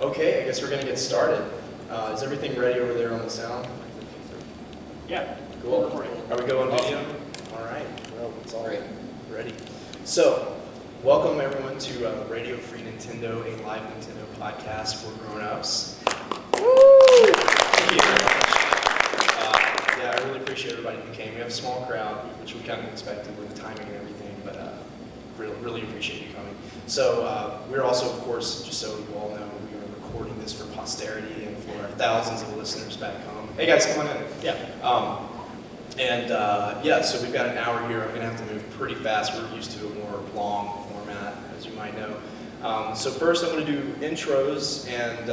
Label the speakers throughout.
Speaker 1: Okay, I guess we're going to get started. Is everything ready over there on the sound?
Speaker 2: Yeah.
Speaker 1: Cool. Are we going video? All right. Well, it's all right. Ready. So, welcome everyone to Radio Free Nintendo, a live Nintendo podcast for grown-ups. Woo! Thank you very much. Yeah, I really appreciate everybody who came. We have a small crowd, which we kind of expected with the timing and everything, but really appreciate you coming. So, we're also, of course, just so you all know, we are recording this for posterity and for our thousands of listeners back home. Hey guys, come on in. Yeah. So we've got an hour here. I'm going to have to move pretty fast. We're used to a more long format, as you might know. So first I'm going to do intros, and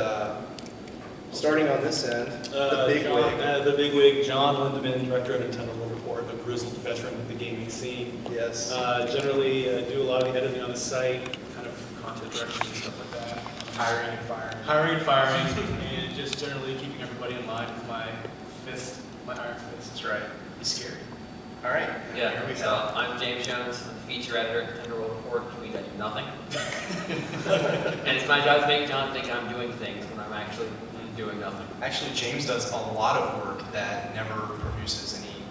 Speaker 1: starting on this end,
Speaker 2: the bigwig, John Lindemann, director of Nintendo World Report, a grizzled veteran of the gaming scene.
Speaker 1: Yes.
Speaker 2: Generally do a lot of the editing on the site, kind of content direction and stuff like that.
Speaker 1: Hiring and firing.
Speaker 2: Hiring and firing, and just generally keeping everybody in line with my iron fist.
Speaker 1: That's right. Be scary. All right.
Speaker 3: Yeah,
Speaker 1: Here we
Speaker 3: so
Speaker 1: go.
Speaker 3: I'm James Jones, I'm the feature editor at Nintendo World Report, which means I do nothing. And it's my job to make John think I'm doing things when I'm actually doing nothing.
Speaker 1: Actually, James does a lot of work that never produces anything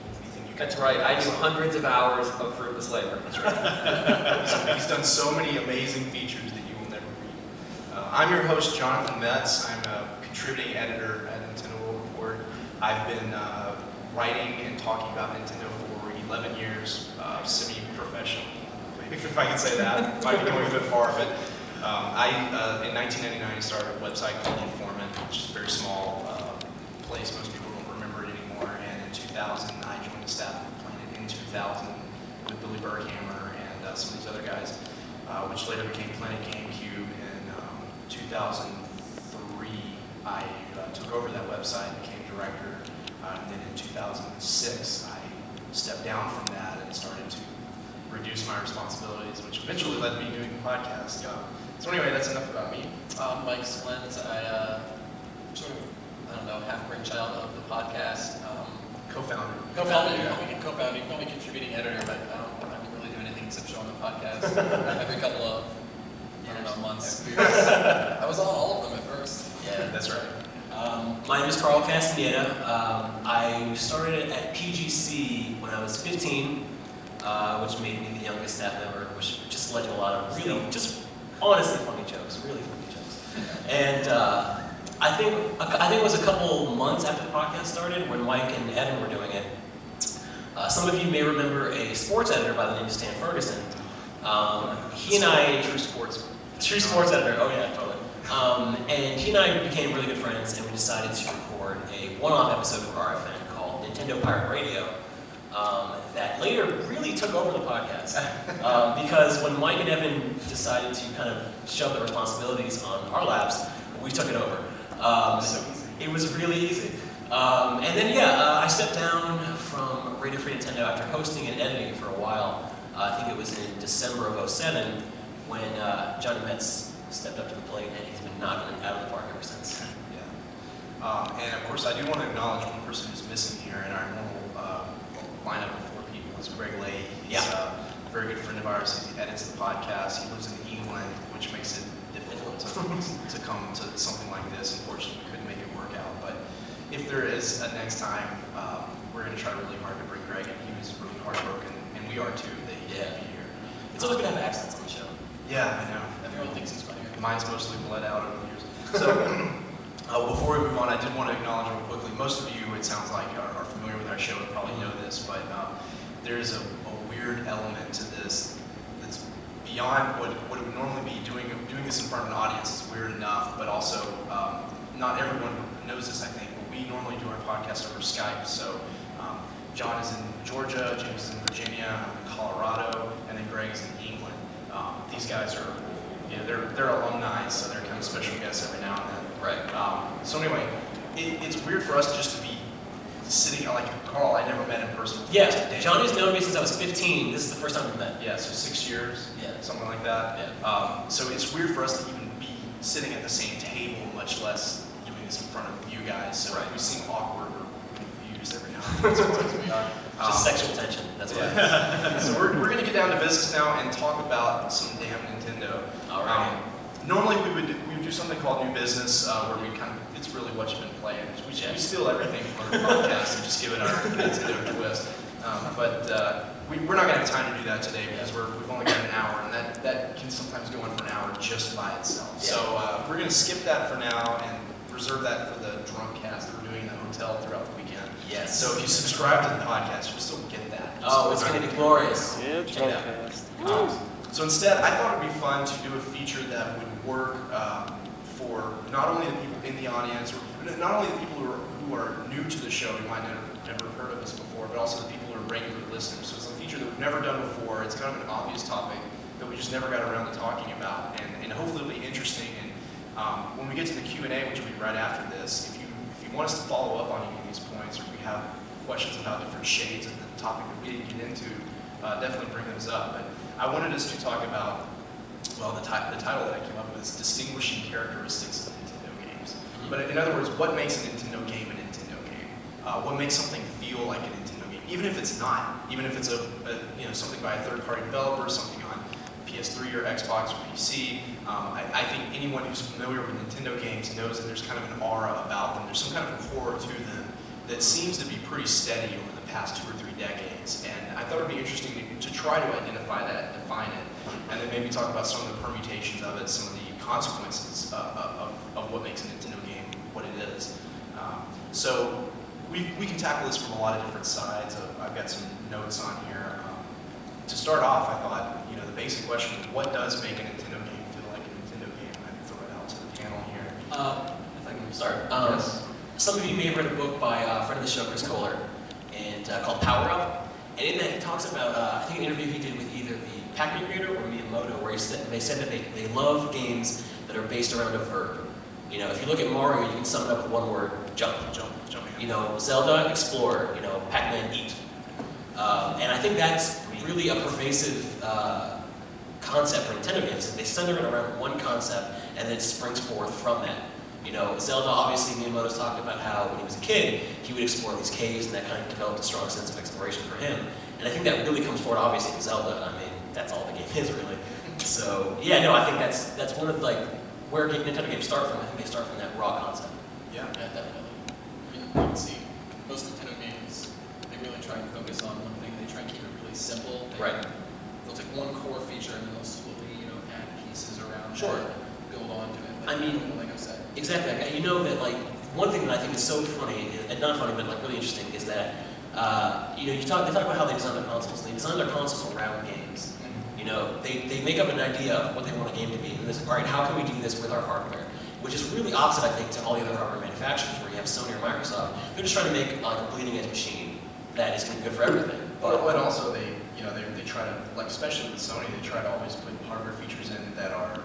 Speaker 1: you can.
Speaker 3: That's right, I do hundreds of hours of fruitless labor.
Speaker 1: That's right. He's done so many amazing features that you will never read. I'm your host, Jonathan Metz. I'm a contributing editor at Nintendo World Report. I've been writing and talking about Nintendo for 11 years, semi-professional, if I can say that. Might be going a bit far, but in 1999 started a website called Informant, which is a very small place. Most people don't remember it anymore. And in 2000, I joined the staff of Planet in 2000 with Billy Berghammer and some of these other guys, which later became Planet GameCube. In 2003, I took over that website and became director. And then in 2006, I stepped down from that and started to reduce my responsibilities, which eventually led me doing the podcast. So anyway, that's enough about me.
Speaker 4: Mike Splint, half-brainchild of the podcast.
Speaker 1: Co-founder.
Speaker 4: Co-founder, you can call me contributing editor, but I don't really do anything except show on the podcast every couple of, months. I was on all of them at first.
Speaker 1: Yeah, that's right.
Speaker 5: My name is Carl Castaneda. I started at PGC when I was 15, which made me the youngest staff member, which just led to a lot of really, just honestly funny jokes, really funny jokes. And I think it was a couple months after the podcast started when Mike and Evan were doing it. Some of you may remember a sports editor by the name of Stan Ferguson. He and I, true sports editor, oh yeah, totally. And he and I became really good friends, and we decided to record a one-off episode for RFN called Nintendo Pirate Radio that later really took over the podcast. Because when Mike and Evan decided to kind of shove the responsibilities on our laps, we took it over. It was really easy. And then, I stepped down from Radio Free Nintendo after hosting and editing for a while. I think it was in December of 2007 when Johnny Metz stepped up to the plate, and he's been knocking it out of the park ever since.
Speaker 1: Yeah. And of course, I do want to acknowledge one person who's missing here in our normal lineup of 4 people is Greg Lay. He's a very good friend of ours. He edits the podcast. He lives in England, which makes it difficult to come to something like this. Unfortunately, we couldn't make it work out. But if there is a next time, we're going to try really hard to bring Greg in. He was really heartbroken, and we are too, that he can't be here.
Speaker 5: It's always good to have accents on the show.
Speaker 1: Yeah, I know.
Speaker 4: Everyone thinks he's funny.
Speaker 1: Mine's mostly bled out over the years. So, before we move on, I did want to acknowledge real quickly, most of you, it sounds like, are familiar with our show and probably know this, but there is a weird element to this that's beyond what it would normally be. Doing this in front of an audience is weird enough, but also not everyone knows this, I think, but we normally do our podcast over Skype. So John is in Georgia, James is in Virginia, I'm in Colorado, and then Greg's in England. These guys are, they're alumni, so they're kind of special guests every now and then.
Speaker 5: Right.
Speaker 1: So anyway, it's weird for us just to be sitting, like Carl, I never met in person before.
Speaker 5: Yeah, Johnny's known me since I was 15. This is the first time we've met.
Speaker 1: Yeah, so 6 years,
Speaker 5: Yeah.
Speaker 1: something like that.
Speaker 5: Yeah.
Speaker 1: So it's weird for us to even be sitting at the same table, much less doing this in front of you guys. So
Speaker 5: Right.
Speaker 1: if we seem awkward or confused every now and then, that's because we are.
Speaker 5: Just sexual tension, that's why.
Speaker 1: So we're going to get down to business now and talk about some damn Nintendo.
Speaker 5: All right.
Speaker 1: Normally we would do something something called New Business, where we it's really what you've been playing. We steal everything from our podcast and just give it our Nintendo twist. We're not going to have time to do that today because we've only got an hour, and that can sometimes go on for an hour just by itself.
Speaker 5: Yeah.
Speaker 1: So we're going to skip that for now and reserve that for the drunk cast that we're doing in the hotel throughout the weekend.
Speaker 5: Yes.
Speaker 1: So if you subscribe to the podcast, you'll still get that.
Speaker 5: Oh, it's going to be glorious.
Speaker 6: Yeah,
Speaker 5: Check it out.
Speaker 6: podcast.
Speaker 1: So instead, I thought it'd be fun to do a feature that would work for not only the people in the audience, or not only the people who are new to the show, who might never have heard of us before, but also the people who are regular listeners. So it's a feature that we've never done before. It's kind of an obvious topic that we just never got around to talking about, and hopefully it'll be interesting. And when we get to the Q&A, which will be right after this, if you want us to follow up on any of these points, or if we have questions about different shades of the topic that we didn't get into, definitely bring those up. But I wanted us to talk about, well, the title that I came up with is Distinguishing Characteristics of Nintendo Games. But in other words, what makes a Nintendo game a Nintendo game? What makes something feel like a Nintendo game? Even if it's not, even if it's something by a third-party developer, something on PS3 or Xbox or PC, I think anyone who's familiar with Nintendo games knows that there's kind of an aura about them. There's some kind of horror to them that seems to be pretty steady over the past 2 or 3 decades. And I thought it would be interesting to try to identify that, define it, and then maybe talk about some of the permutations of it, some of the consequences of what makes a Nintendo game what it is. So we can tackle this from a lot of different sides. I've got some notes on here. To start off, I thought, the basic question is, what does make a Nintendo game feel like a Nintendo game? I'd throw it out to the panel here.
Speaker 5: If I can start.
Speaker 1: Yes.
Speaker 5: Some of you may have read a book by a friend of the show, Chris Kohler, called Power Up. And in that he talks about, I think an interview he did with either the Pac-Man creator or Miyamoto, where they said that they love games that are based around a verb. If you look at Mario, you can sum it up with one word: jump. Jumping. Zelda, explore. Pac-Man, eat. And I think that's really a pervasive concept for Nintendo games. They center it around one concept, and then it springs forth from that. Zelda, obviously, Miyamoto's talked about how when he was a kid, he would explore these caves, and that kind of developed a strong sense of exploration for him. And I think that really comes forward, obviously, in Zelda. I mean, that's all the game is, really. So, yeah, no, I think that's one of, where Nintendo games start from. I think they start from that raw concept.
Speaker 4: Yeah, definitely. You can see most Nintendo games, they really try and focus on one thing. They try and keep it really simple. They'll take one core feature and then they'll slowly, add pieces around
Speaker 5: Sure.
Speaker 4: it, build onto it.
Speaker 5: I mean,
Speaker 4: like I said.
Speaker 5: Exactly. One thing that I think is so funny, and not funny, but really interesting, is that they talk about how they design their consoles. They design their consoles around games. They make up an idea of what they want a game to be, and they say, all right, how can we do this with our hardware? Which is really opposite, I think, to all the other hardware manufacturers, where you have Sony or Microsoft. They're just trying to make a bleeding edge machine that is going to be good for everything.
Speaker 1: But also they try to, especially with Sony, they try to always put hardware features in that are,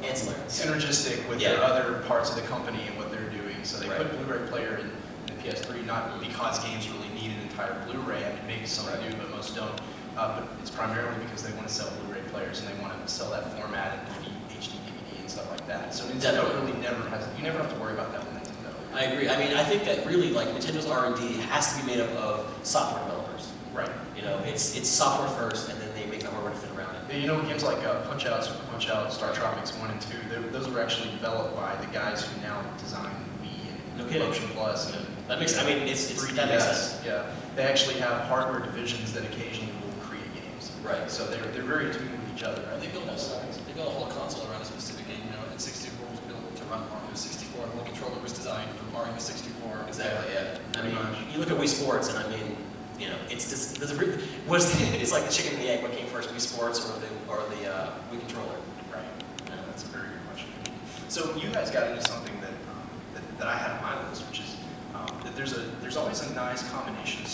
Speaker 5: Ancillary.
Speaker 1: synergistic with their other parts of the company and what they're doing. So they put Blu-ray player in the PS3, not because games really need an entire Blu-ray. I mean, maybe some do, but most don't. But it's primarily because they want to sell Blu-ray players and they want to sell that format and defeat HD DVD and stuff like that. So Nintendo really never have to worry about that with Nintendo.
Speaker 5: I agree. I mean, I think that really, Nintendo's R&D has to be made up of software developers.
Speaker 1: Right.
Speaker 5: It's software first, and then they make the hardware to fit around it.
Speaker 1: Games like Punch-Out, Super Punch-Out, Star Tropics 1 and 2, those were actually developed by the guys who now design Wii and Motion Plus. And
Speaker 5: That makes that makes sense.
Speaker 1: Yeah, they actually have hardware divisions that occasionally will create games.
Speaker 5: Right.
Speaker 1: So they're very attuned with each other.
Speaker 4: They build a whole console around a specific game. N64 was built to run Mario 64, and one controller was designed for Mario 64.
Speaker 5: Exactly. Yeah. I mean,
Speaker 1: Pretty much.
Speaker 5: you look at Wii Sports, and I mean, it's just it's like the chicken and the egg. What came first, Wii Sports or the Wii controller?
Speaker 1: Right. Yeah, that's a very good question. So you guys got into something that I had on my list, which is that there's always a nice combination of